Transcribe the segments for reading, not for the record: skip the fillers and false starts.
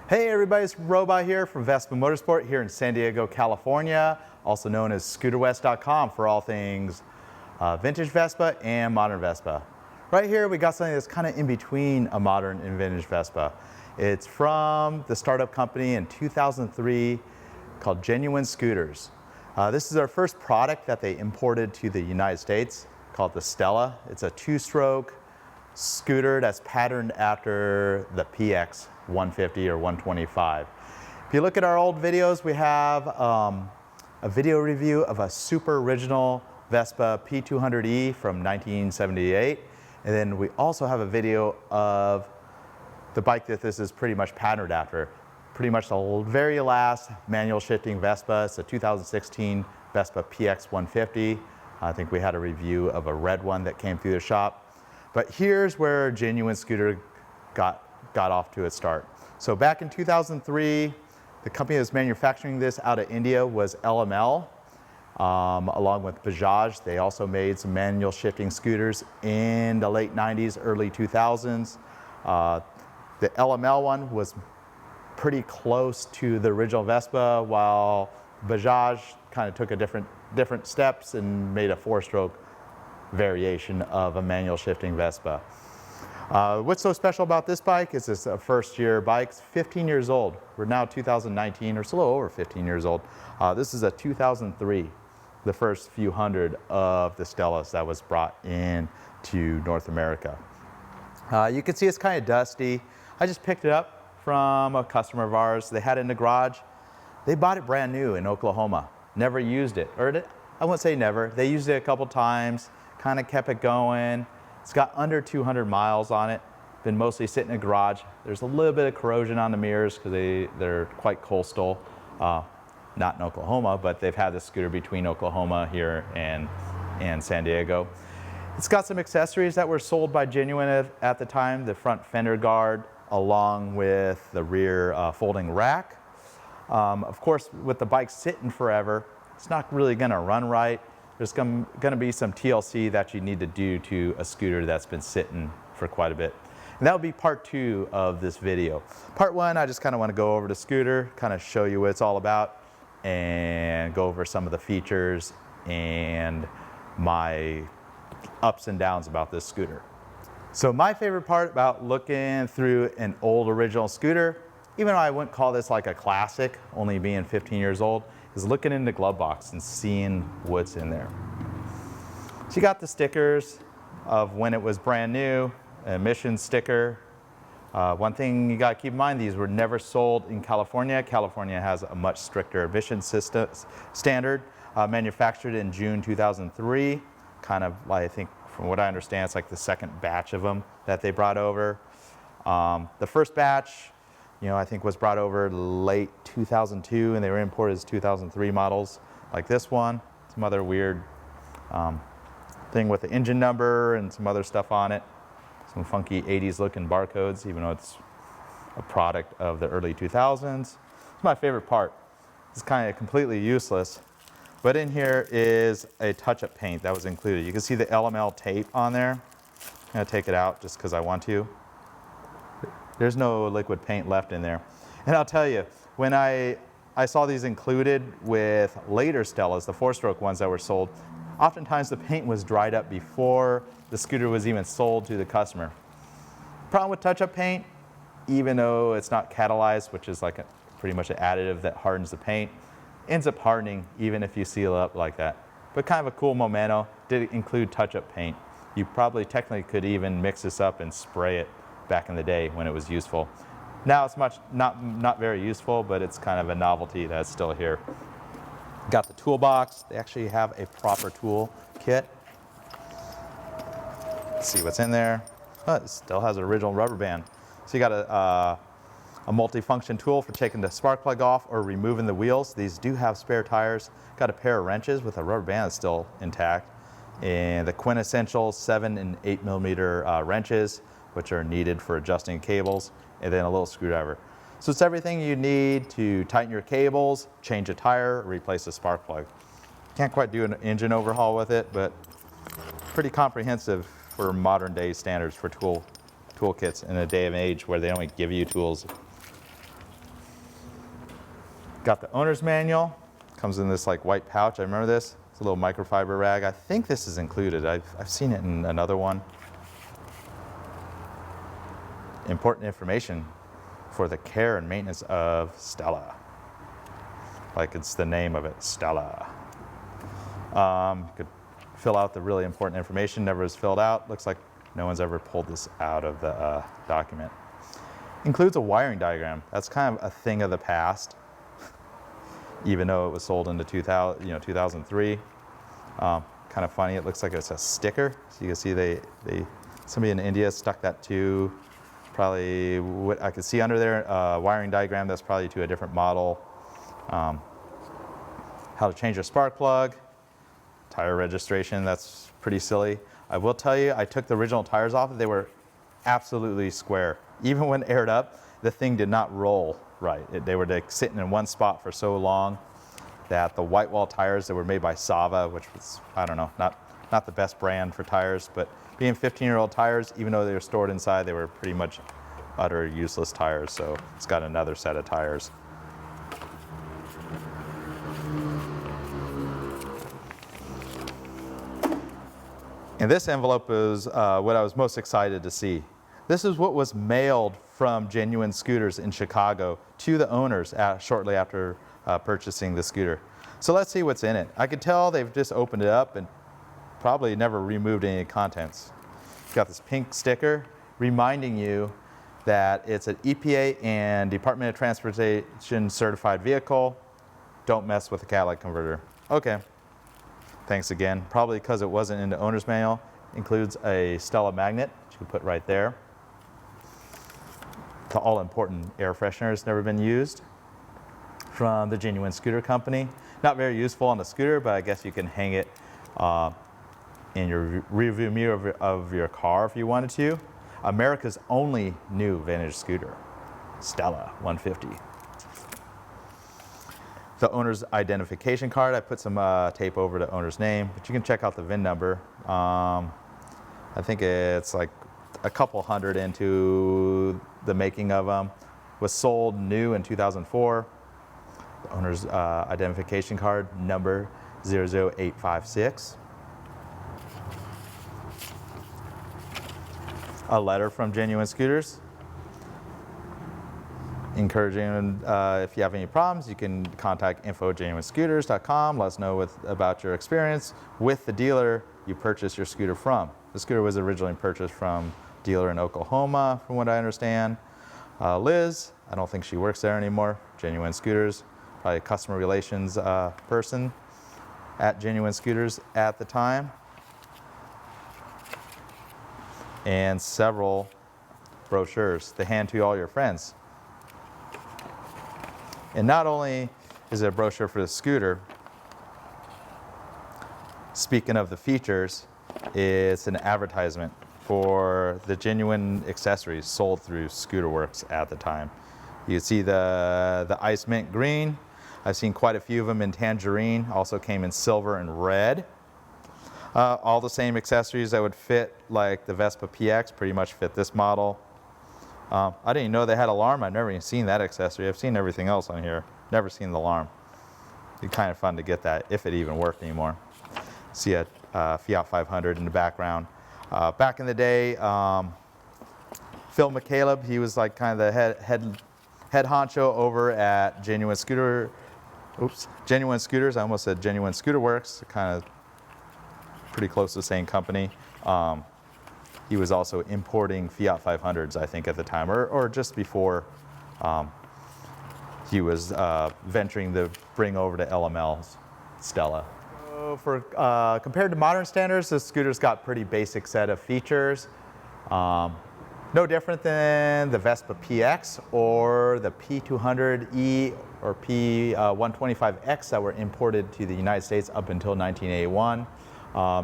Hey everybody, it's Robot here from Vespa Motorsport here in San Diego, California, also known as scooterwest.com for all things vintage Vespa and modern Vespa. Right here we got something that's kind of in between a modern and vintage Vespa. It's from the startup company in 2003 called Genuine Scooters. This is our first product that they imported to the United States called the Stella. It's a two-stroke scooter that's patterned after the PX 150 or 125. If you look at our old videos, we have a video review of a super original Vespa P200E from 1978. And then we also have a video of the bike that this is pretty much patterned after. Pretty much the very last manual shifting Vespa. It's a 2016 Vespa PX 150. I think we had a review of a red one that came through the shop. But here's where Genuine Scooter got off to its start. So back in 2003, the company that was manufacturing this out of India was LML, along with Bajaj. They also made some manual shifting scooters in the late 90s, early 2000s. The LML one was pretty close to the original Vespa, while Bajaj kind of took a different steps and made a four-stroke variation of a manual shifting Vespa. What's so special about this bike is it's a first-year bike. It's 15 years old. We're now 2019, or it's a little over 15 years old. This is a 2003, the first few hundred of the Stellas that was brought in to North America. You can see it's kind of dusty. I just picked it up from a customer of ours. They had it in the garage. They bought it brand new in Oklahoma. Never used it, or I won't say never. They used it a couple times, kind of kept it going. It's got under 200 miles on it. Been mostly sitting in a garage. There's a little bit of corrosion on the mirrors because they're quite coastal. Not in Oklahoma, but they've had this scooter between Oklahoma here and San Diego. It's got some accessories that were sold by Genuine at the time. The front fender guard, along with the rear folding rack. Of course, with the bike sitting forever, it's not really gonna run right. There's going to be some TLC that you need to do to a scooter that's been sitting for quite a bit. And that will be part 2 of this video. Part 1, I just kind of want to go over the scooter, kind of show you what it's all about, and go over some of the features and my ups and downs about this scooter. So my favorite part about looking through an old original scooter, even though I wouldn't call this like a classic, only being 15 years old, is looking in the glove box and seeing what's in there. So you got the stickers of when it was brand new, an emissions sticker. One thing you got to keep in mind, these were never sold in California. California has a much stricter emissions standard. Manufactured in June 2003. Kind of, I think, from what I understand, it's like the second batch of them that they brought over. The first batch, I think was brought over late 2002, and they were imported as 2003 models, like this one. Some other weird thing with the engine number and some other stuff on it. Some funky 80s looking barcodes, even though it's a product of the early 2000s. It's my favorite part. It's kind of completely useless, but in here is a touch-up paint that was included. You can see the LML tape on there. I'm gonna take it out just because I want to. There's no liquid paint left in there. And I'll tell you, when I saw these included with later Stellas, the 4-stroke ones that were sold, oftentimes the paint was dried up before the scooter was even sold to the customer. Problem with touch-up paint, even though it's not catalyzed, which is like pretty much an additive that hardens the paint, ends up hardening even if you seal it up like that. But kind of a cool memento, did include touch-up paint. You probably technically could even mix this up and spray it back in the day when it was useful. Now it's not very useful, but it's kind of a novelty that's still here. Got the toolbox. They actually have a proper tool kit. Let's see what's in there. Oh, it still has an original rubber band. So you got a multifunction tool for taking the spark plug off or removing the wheels. These do have spare tires. Got a pair of wrenches with a rubber band that's still intact. And the quintessential 7 and 8 millimeter wrenches, which are needed for adjusting cables, and then a little screwdriver. So it's everything you need to tighten your cables, change a tire, replace a spark plug. Can't quite do an engine overhaul with it, but pretty comprehensive for modern day standards for toolkits in a day and age where they only give you tools Got the owner's manual. Comes in this like white pouch. I remember this. It's a little microfiber rag. I think this is included. I've seen it in another one. Important information for the care and maintenance of Stella. Like it's the name of it, Stella. You could fill out the really important information. Never is filled out. Looks like no one's ever pulled this out of the document. Includes a wiring diagram. That's kind of a thing of the past, even though it was sold into 2003. Kind of funny. It looks like it's a sticker. So you can see somebody in India stuck that to probably what I could see under there. Wiring diagram. That's probably to a different model. How to change your spark plug. Tire registration. That's pretty silly. I will tell you, I took the original tires off. They were absolutely square. Even when aired up, the thing did not roll right. They were like sitting in one spot for so long that the white wall tires that were made by Sava, which was, I don't know, not the best brand for tires, but being 15-year-old tires, even though they were stored inside, they were pretty much utter useless tires. So it's got another set of tires. And this envelope is what I was most excited to see. This is what was mailed from Genuine Scooters in Chicago to the owners shortly after purchasing the scooter. So let's see what's in it. I could tell they've just opened it up and probably never removed any contents. It's got this pink sticker reminding you that it's an EPA and Department of Transportation certified vehicle. Don't mess with the catalytic converter. Okay. Thanks again. Probably because it wasn't in the owner's manual. Includes a Stella magnet, which you can put right there. The all-important air freshener has never been used from the Genuine Scooter Company. Not very useful on the scooter, but I guess you can hang it in your rearview mirror of your car if you wanted to. America's only new vintage scooter, Stella 150. The owner's identification card. I put some tape over the owner's name, but you can check out the VIN number. I think it's like a couple hundred into the making of them. Was sold new in 2004. The owner's identification card, number 00856. A letter from Genuine Scooters. Encouraging if you have any problems, you can contact info@genuinescooters.com. Let us know about your experience with the dealer you purchased your scooter from. The scooter was originally purchased from a dealer in Oklahoma, from what I understand. Liz, I don't think she works there anymore. Genuine Scooters, probably a customer relations person at Genuine Scooters at the time. And several brochures to hand to all your friends. And not only is it a brochure for the scooter, speaking of the features, it's an advertisement for the genuine accessories sold through Scooter Works at the time. You see the ice mint green. I've seen quite a few of them in tangerine, also came in silver and red. All the same accessories that would fit like the Vespa PX pretty much fit this model. I didn't even know they had alarm. I've never even seen that accessory. I've seen everything else on here. Never seen the alarm. It'd be kind of fun to get that if it even worked anymore. See a Fiat 500 in the background. Back in the day, Phil McCaleb, he was like kind of the head honcho over at Genuine Scooters. I almost said Genuine Scooter Works. Kind of pretty close to the same company. He was also importing Fiat 500s, I think, at the time, or just before he was venturing to bring over to LML's Stella. So compared to modern standards, the scooter's got pretty basic set of features. No different than the Vespa PX or the P200E or P125X that were imported to the United States up until 1981.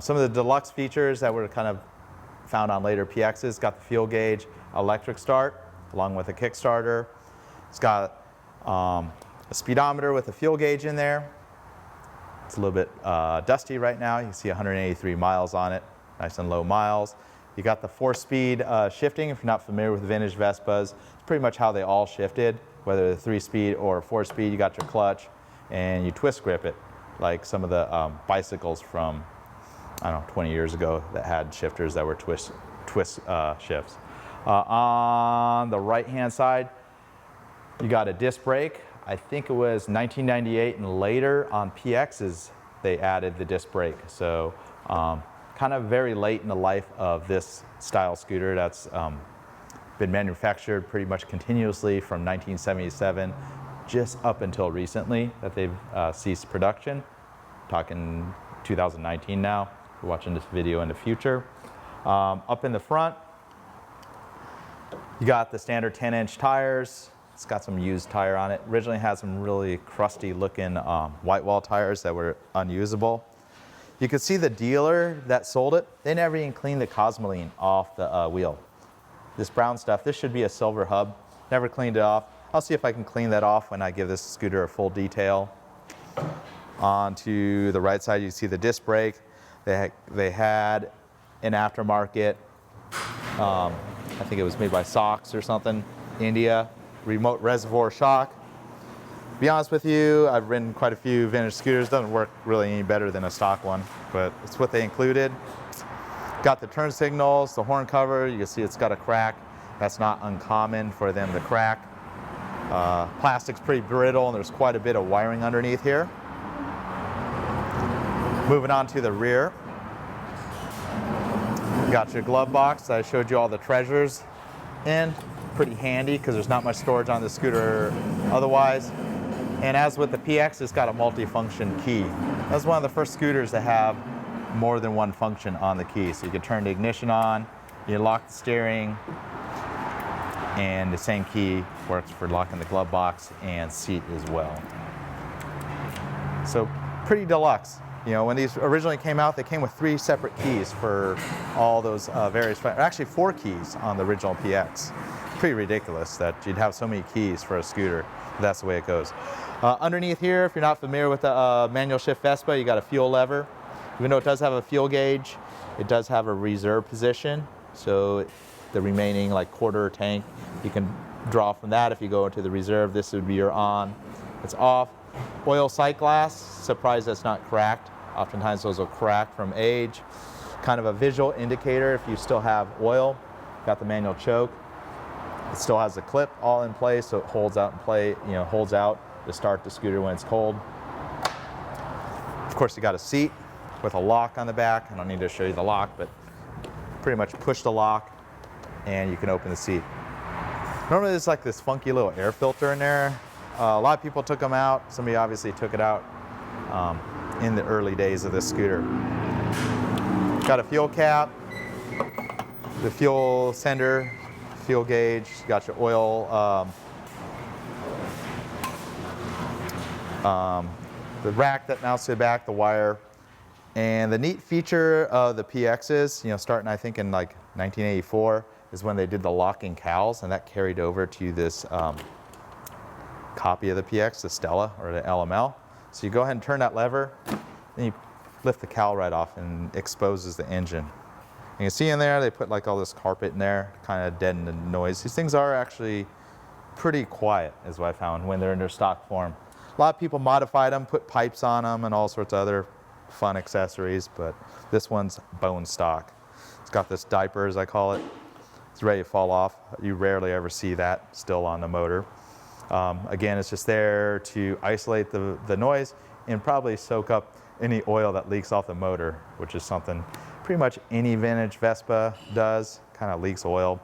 Some of the deluxe features that were kind of found on later PXs, got the fuel gauge, electric start, along with a Kickstarter. It's got a speedometer with a fuel gauge in there. It's a little bit dusty right now. You can see 183 miles on it, nice and low miles. You got the 4-speed shifting. If you're not familiar with vintage Vespas, it's pretty much how they all shifted. whether 3-speed or 4-speed. You got your clutch, and you twist grip it, like some of the bicycles from, I don't know, 20 years ago that had shifters that were twist shifts. On the right-hand side, you got a disc brake. I think it was 1998 and later on PXs they added the disc brake. So kind of very late in the life of this style scooter that's been manufactured pretty much continuously from 1977 just up until recently that they've ceased production. Talking 2019 now. If you're watching this video in the future. Up in the front, you got the standard 10-inch tires. It's got some used tire on it. Originally had some really crusty looking white wall tires that were unusable. You can see the dealer that sold it, they never even cleaned the Cosmoline off the wheel. This brown stuff, this should be a silver hub. Never cleaned it off. I'll see if I can clean that off when I give this scooter a full detail. On to the right side, you see the disc brake. They had an aftermarket, I think it was made by Sox or something, India, remote reservoir shock. To be honest with you, I've ridden quite a few vintage scooters. Doesn't work really any better than a stock one, but it's what they included. Got the turn signals, the horn cover. You can see it's got a crack. That's not uncommon for them to crack. Plastic's pretty brittle and there's quite a bit of wiring underneath here. Moving on to the rear. Got your glove box that I showed you all the treasures in. Pretty handy because there's not much storage on the scooter otherwise. And as with the PX, it's got a multi-function key. That's one of the first scooters to have more than one function on the key. So you can turn the ignition on, you lock the steering, and the same key works for locking the glove box and seat as well. So pretty deluxe. You know, when these originally came out, they came with 3 separate keys for all those various, actually 4 keys on the original PX. Pretty ridiculous that you'd have so many keys for a scooter. That's the way it goes. Underneath here, if you're not familiar with the manual shift Vespa, you got a fuel lever. Even though it does have a fuel gauge, it does have a reserve position. So the remaining like quarter tank, you can draw from that. If you go into the reserve, this would be your on. It's off. Oil sight glass, surprised that's not cracked. Oftentimes those will crack from age. Kind of a visual indicator if you still have oil. Got the manual choke. It still has the clip all in place, so it holds out in play, you know, holds out to start the scooter when it's cold. Of course, you got a seat with a lock on the back. I don't need to show you the lock, but pretty much push the lock and you can open the seat. Normally there's like this funky little air filter in there. A lot of people took them out. Somebody obviously took it out in the early days of this scooter. Got a fuel cap, the fuel sender, fuel gauge, got your oil, the rack that mounts to the back, the wire. And the neat feature of the PXs, you know, starting I think in like 1984, is when they did the locking cowls, and that carried over to this copy of the PX, the Stella or the LML. So you go ahead and turn that lever, then you lift the cowl right off and exposes the engine. You can see in there, they put like all this carpet in there, kind of deaden the noise. These things are actually pretty quiet, is what I found, when they're in their stock form. A lot of people modified them, put pipes on them and all sorts of other fun accessories, but this one's bone stock. It's got this diaper, as I call it. It's ready to fall off. You rarely ever see that still on the motor. Again, it's just there to isolate the noise and probably soak up any oil that leaks off the motor, which is something pretty much any vintage Vespa does, kind of leaks oil,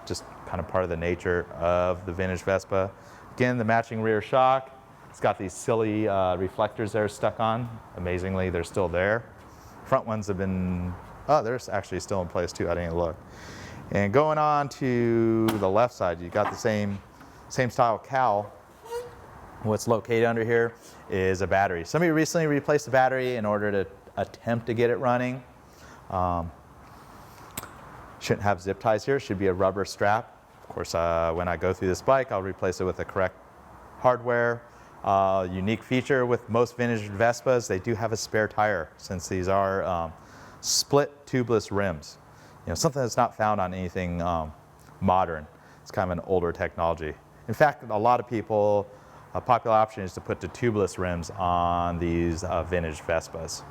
just kind of part of the nature of the vintage Vespa. Again, the matching rear shock. It's got these silly reflectors that are stuck on. Amazingly, they're still there. Front ones have been, oh, they're actually still in place too. I didn't look. And going on to the left side, you got the same style cowl. What's located under here is a battery. Somebody recently replaced the battery in order to attempt to get it running. Shouldn't have zip ties here. Should be a rubber strap. Of course, when I go through this bike, I'll replace it with the correct hardware. Unique feature with most vintage Vespas, they do have a spare tire, since these are split tubeless rims. You know, something that's not found on anything modern. It's kind of an older technology. In fact, a lot of people, a popular option is to put the tubeless rims on these vintage Vespas.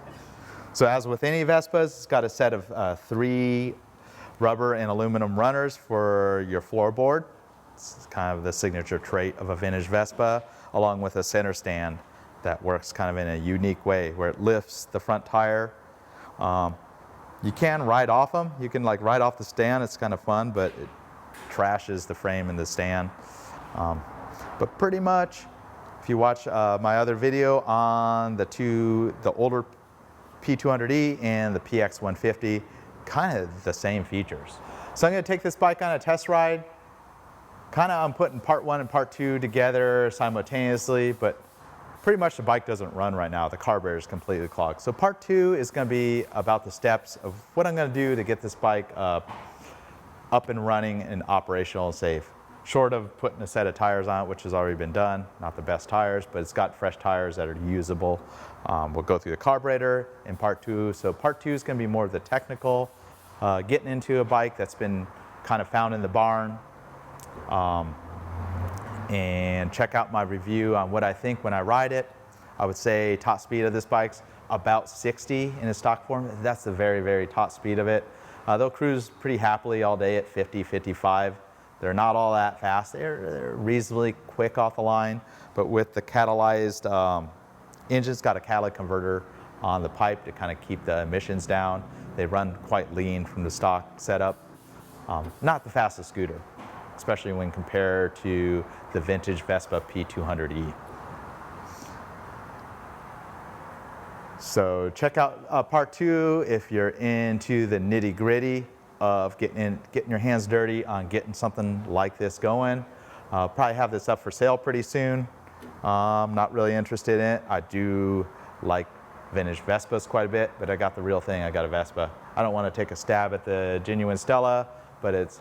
So as with any Vespas, it's got a set of 3 rubber and aluminum runners for your floorboard. It's kind of the signature trait of a vintage Vespa, along with a center stand that works kind of in a unique way where it lifts the front tire. You can ride off them. You can like ride off the stand. It's kind of fun, but it trashes the frame and the stand. But pretty much, if you watch my other video on the older P200E and the PX150, kind of the same features. So I'm going to take this bike on a test ride. Kind of I'm putting part 1 and part 2 together simultaneously, but pretty much the bike doesn't run right now. The carburetor is completely clogged. So part 2 is going to be about the steps of what I'm going to do to get this bike up and running and operational and safe. Short of putting a set of tires on it, which has already been done. Not the best tires, but it's got fresh tires that are usable. We'll go through the carburetor in part 2. So part 2 is going to be more of the technical, getting into a bike that's been kind of found in the barn. And check out my review on what I think when I ride it. I would say top speed of this bike's about 60 in a stock form. That's the very, very top speed of it. They'll cruise pretty happily all day at 50, 55. They're not all that fast. They're reasonably quick off the line, but with the catalyzed engine's got a catalytic converter on the pipe to kind of keep the emissions down. They run quite lean from the stock setup. Not the fastest scooter, especially when compared to the vintage Vespa P200E. So check out part 2 if you're into the nitty-gritty of getting your hands dirty on getting something like this going. Probably have this up for sale pretty soon. I'm not really interested in it. I do like vintage Vespas quite a bit, but I got the real thing. I got a Vespa. I don't want to take a stab at the genuine Stella, but it's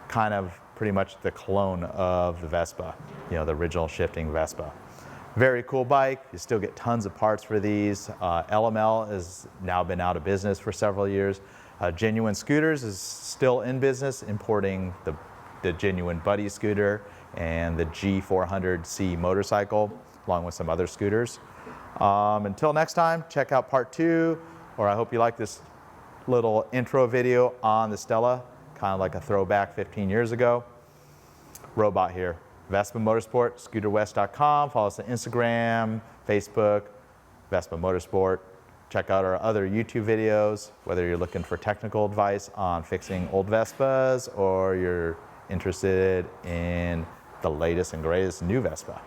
kind of pretty much the clone of the Vespa, you know, the original shifting Vespa. Very cool bike. You still get tons of parts for these. LML has now been out of business for several years. Genuine Scooters is still in business, importing the genuine Buddy scooter and the G400C motorcycle, along with some other scooters. Until next time, check out part 2, or I hope you like this little intro video on the Stella, kind of like a throwback 15 years ago. Robot here. Vespa Motorsport, scooterwest.com. Follow us on Instagram, Facebook, Vespa Motorsport. Check out our other YouTube videos, whether you're looking for technical advice on fixing old Vespas or you're interested in the latest and greatest new Vespa.